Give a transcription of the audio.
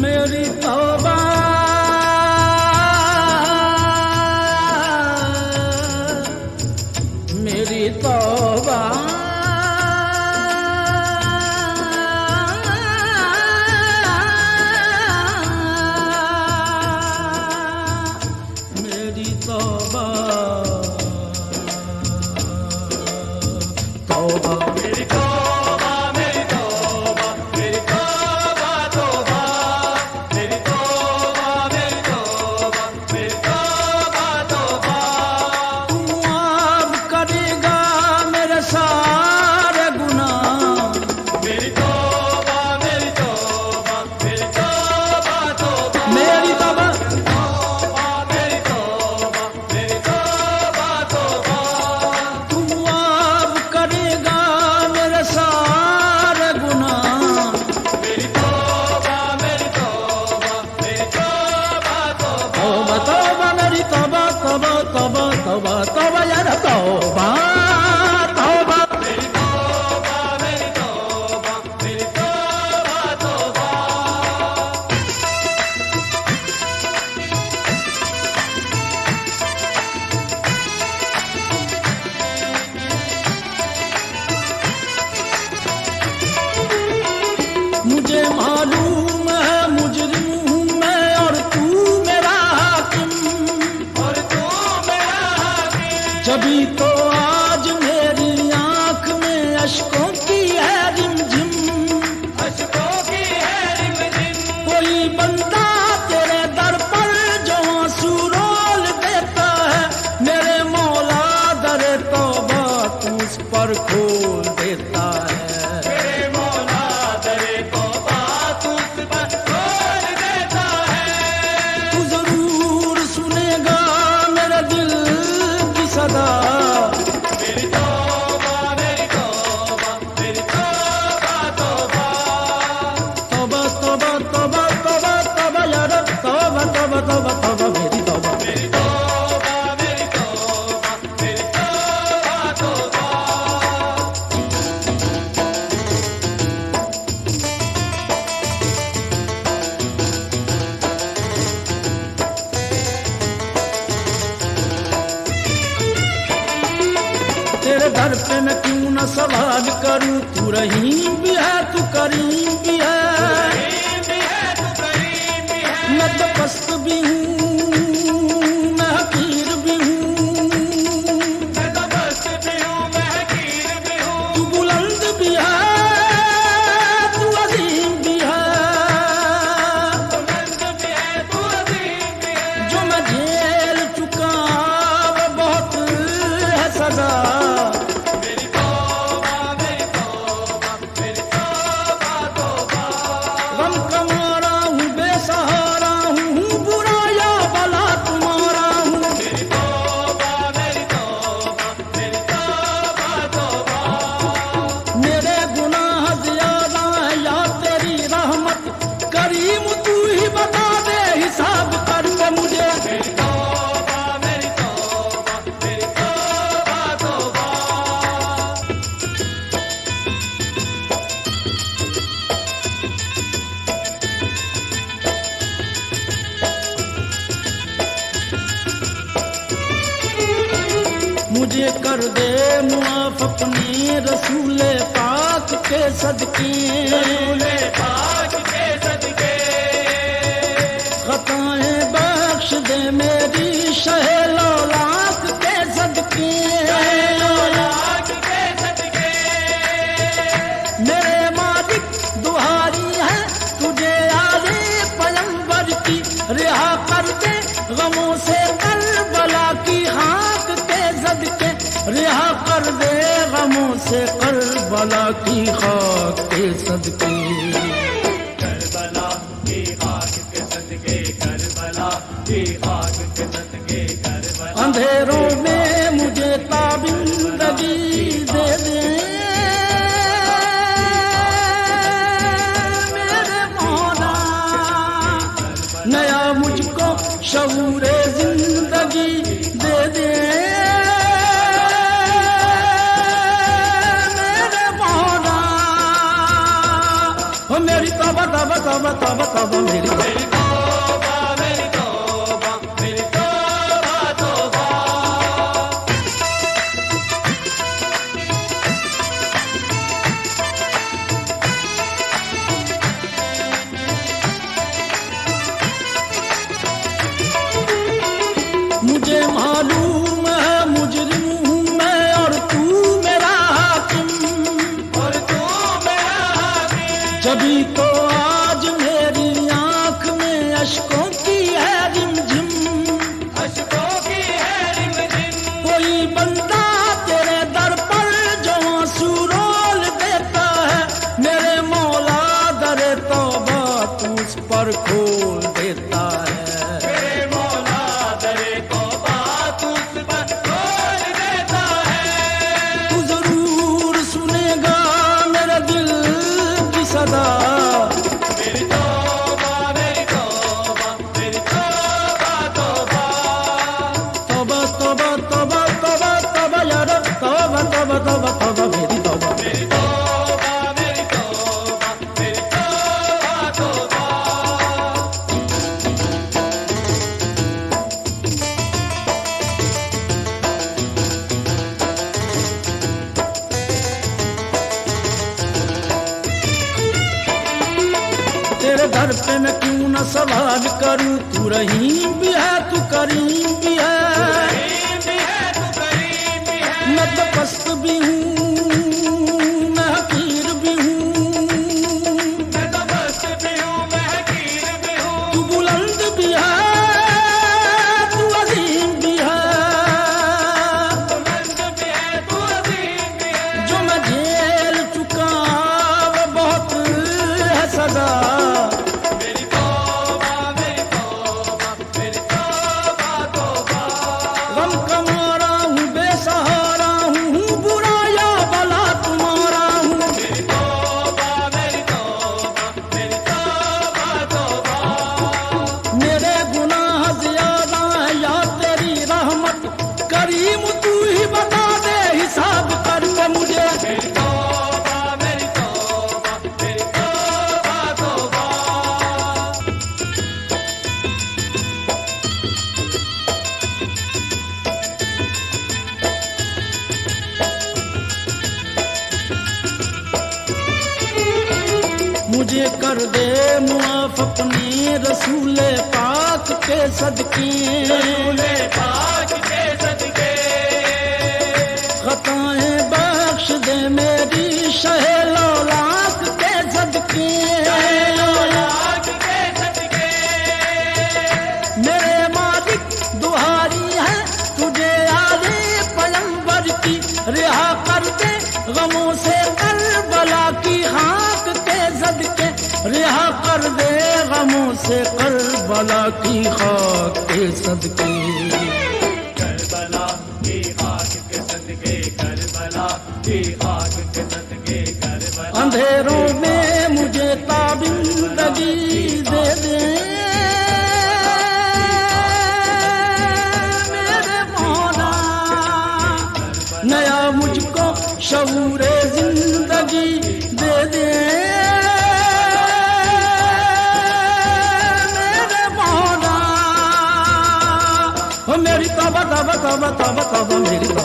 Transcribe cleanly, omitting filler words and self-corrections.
मेरी तौबा मेरी तौबा मेरी तौबा तौबा मेरी तौबा मेरी तौबा मेरी तौबा तौबा मेरी तौबा मेरी तौबा मेरी तौबा तौबा तू माफ करेगा मेरे सारे गुनाह मेरी तौबा मेरी तौबा मेरी तौबा तौबा मेरी तौबा मेरी तौबा मेरी तौबा तौबा तू माफ करेगा मेरे सारे गुनाह मेरी तौबा मेरी तौबा मेरी तौबा तौबा तौबा मेरी तौबा तौबा तौबा तौबा तौबा यार तौबा तौबा मेरी तौबा मेरी तौबा मेरी तौबा तौबा मुझे मालूम है मुजरिम हूँ मैं और तू मेरा हाकिम और तू मेरा हाकिम जभी तो आज मेरी आंख में अश्कों की है रिमझिम अश्कों की है रिमझिम कोई बंदा तेरे दर पर जो आंसू रोल देता है मेरे मौला दरे तौबा तू उस पर खोल देता है मेरे मौला दरे तौबा तू उस पर खोल देता है तू जरूर सुनेगा मेरे दिल की सदा मेरी तौबा मेरी तौबा मेरी तौबा तौबा तौबा तौबा तौबा तौबा तौबा यार तौबा तौबा तौबा तौबा मेरी तौबा मेरी तौबा मेरी तौबा मेरी तौबा तौबा तेरे दर पे मैं क्यों न सवाल करूं तू रहीम भी है तू करीम भी है मैं तो पस्त भी हूँ मैं हकीर भी हूँ मैं तो पस्त भी हूँ मैं हकीर भी हूँ तू बुलंद भी है तू अजीम भी है बुलंद भी है तू अजीम भी है जो मैं झेल चुका वो बहुत है सजा मेरी तौबा मेरी तौबा मेरी तौबा तौबा गम कमारा हूँ बेसहारा हूँ बुरा या भला तुम्हारा हूँ मेरी तौबा मेरी तौबा मेरी तौबा तौबा मेरे गुनाह ज्यादा है या तेरी रहमत करीम तू ही बता दे हिसाब करके मुझे मेरी तौबा मेरी तौबा मेरी तौबा तौबा मुझे कर दे मुआफ अपने रसूले पाक के सदके रसूले पाक के सदके खताएं बख्श दे मेरी शहे लौलाक के सदके लौलाक के सदके मेरे मालिक दुहारी है तुझे आले पैगंबर की रिहा कर दे गमों से करबला की खाक के सदके रिहा कर दे गमों से करबला की खाक के सदके करबला की खाक के सदके करबला की खाक के सदके करबला अंधेरों में मुझे ताबिंदगी दे दे मेरे मौला नया मुझको शऊरे जिंदगी दे दे मेरे मौला हो मेरी तौबा तौबा तौबा तौबा तौबा तौबा मेरी तौबा मेरी तौबा मेरी तौबा तौबा। मुझे मालूम है मुजरिम हूँ मैं और तू मेरा हाकिम, और तू मेरा हाकिम। जभी तो आज मेरी आंख में अश्कों की है रिमझिम, अश्कों की है रिमझिम। कोई बंदा तेरे दर पर जो आंसू रोल देता है, मेरे मौला दरे तौबा तू उस पर खोल देता है। मेरे मौला दरे तौबा तू उस पर खोल देता है। तू जरूर सुनेगा मेरे दिल की सदा, मेरी तौबा मेरी तौबा मेरी तौबा तौबा। तौबा तौबा तौबा तौबा तौबा यार तौबा तौबा तौबा तौबा मेरी तौबा। मेरी तौबा मेरी तौबा मेरी तौबा तौबा। तेरे दर पे मैं क्यों न सवाल करूं, तू रहीम भी है तू करीम भी है। करीम भी है तू करीम भी है। मैं तो पस्त भी हूँ मैं हकीर भी हूँ, मैं तो मस्त भी हूँ मैं हकीर भी हूँ। तू बुलंद भी है तू अजीम भी है। बुलंद भी है तू अजीम भी है। जो मैं झेल चुका वो बहुत है सदा, मेरी तौबा मेरी तौबा मेरी तौबा तौबा। गम का मारा हूँ बेसहारा हूँ, बुरा या भला तुम्हारा हूँ। मेरी तौबा मेरी तौबा मेरी तौबा तौबा। मेरे गुनाह ज्यादा है या तेरी रहमत, करीम तू ही बता दे हिसाब करके मुझे। मेरी तौबा मेरी तौबा मेरी तौबा तौबा। मुझे कर दे मुआफ अपने रसूले पाक के सदके, रसूले पाक के सदके। खताएं बख्श दे मेरी शहे लौलाक के सदके। लाख के सदके। मेरे मालिक दुहारी है तुझे आले पैगंबर की, रिहा कर दे गमों से करबला की खाक के सदके, रिहा कर दे गमों से करबला की खाक के सदके। करबला की खाक के सदके करबला की खाक के सदके करबला। अंधेरों में मुझे ताबिंदगी दे दे मेरे मौला, नया मुझको शऊरे जिंदगी दे दे मेरे मौला। ओ मेरी तौबा तौबा तौबा तौबा तौबा मेरी तौबा।